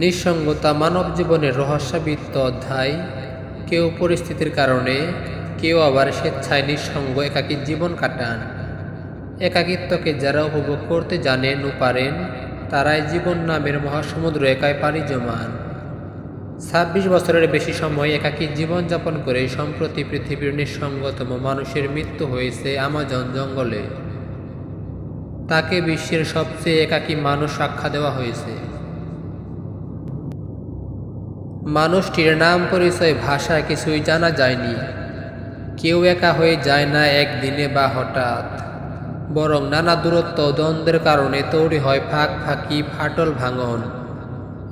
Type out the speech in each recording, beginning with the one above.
নিঃসঙ্গতা মানব জীবনের রহস্যাবৃত অধ্যায়। কেউ পরিস্থিতির কারণে, কেউ আবার স্বেচ্ছায় নিঃসঙ্গ একাকী জীবন কাটান। একাকিত্বকে যারা উপভোগ করতে জানেন ও পারেন, তারাই জীবন নামের মহাসমুদ্র একাই পাড়ি জমান। ২৬ বছরের বেশি সময় একাকী জীবনযাপন করে সম্প্রতি পৃথিবীর নিঃসঙ্গতম মানুষের মৃত্যু হয়েছে আমাজন জঙ্গলে। তাকে বিশ্বের সবচেয়ে একাকী মানুষ আখ্যা দেওয়া হয়েছে। মানুষটির নাম, পরিচয়, ভাষা কিছুই জানা যায়নি। কেউ একা হয়ে যায় না একদিনে বা হঠাৎ, বরং নানা দূরত্ব দ্বন্দ্বের কারণে তৈরি হয় ফাঁক ফাঁকি, ফাটল, ভাঙন।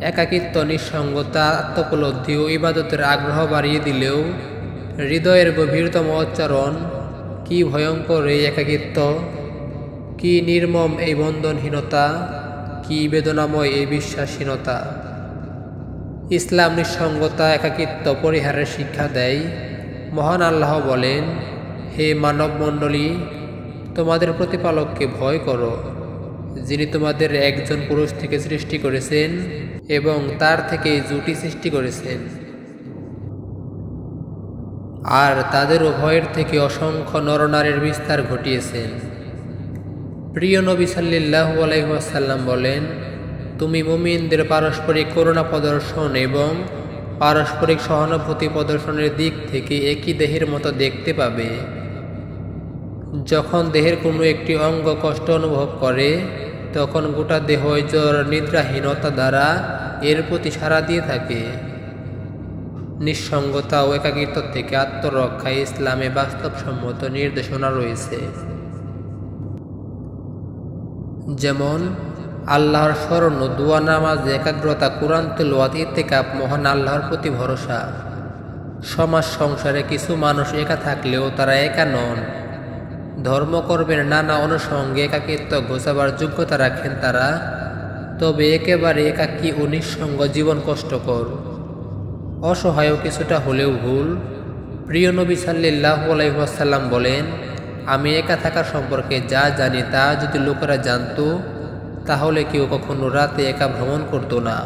একাকিত্ব, নিঃসঙ্গতা আত্মোপলব্ধি ও ইবাদতের আগ্রহ বাড়িয়ে দিলেও হৃদয়ের গভীরতম উচ্চারণ, কি ভয়ঙ্কর এই একাকিত্ব, কি নির্মম এই বন্ধনহীনতা, কি বেদনাময় এই বিশ্বাসহীনতা। ইসলাম নিঃসঙ্গতা, একাকিত্ব পরিহারের শিক্ষা দেয়। মহান আল্লাহ বলেন, হে মানব মণ্ডলী, তোমাদের প্রতিপালককে ভয় করো, যিনি তোমাদের একজন পুরুষ থেকে সৃষ্টি করেছেন এবং তার থেকে জুটি সৃষ্টি করেছেন, আর তাদের উভয়ের থেকে অসংখ্য নরনারীর বিস্তার ঘটিয়েছেন। প্রিয় নবী সাল্লাল্লাহু আলাইহি ওয়াসাল্লাম বলেন, তুমি মুমিনদের পারস্পরিক করুণা প্রদর্শন এবং পারস্পরিক সহানুভূতি প্রদর্শনের দিক থেকে একই দেহের মতো দেখতে পাবে। যখন দেহের কোনো একটি অঙ্গ কষ্ট অনুভব করে, তখন গোটা দেহ জ্বর, নিদ্রাহীনতা দ্বারা এর প্রতি সাড়া দিয়ে থাকে। নিঃসঙ্গতা ও একাকিত্ব থেকে আত্মরক্ষায় ইসলামে বাস্তবসম্মত নির্দেশনা রয়েছে। যেমন আল্লাহর স্মরণ ও দোয়া, নামাজ, একাগ্রতা, কুরআন তিলাওয়াত, ইতিকাফ, মহান আল্লাহর প্রতি ভরসা। সমাজ সংসারে কিছু মানুষ একা থাকলেও তারা একা নন। ধর্মকর্মের নানা অনুষঙ্গে একাকিত্ব ঘোচাবার যোগ্যতা রাখেন তারা, তবে একেবারে একাকী ও নিঃসঙ্গ জীবন কষ্টকর, অসহায় কিছুটা হলেও ভুল। প্রিয় নবী সাল্লাল্লাহু আলাইহি ওয়াসাল্লাম বলেন, আমি একা থাকা সম্পর্কে যা জানি তা যদি লোকেরা জানতো, তাহলে কেউ কখনো রাতে একা ভ্রমণ করতো না।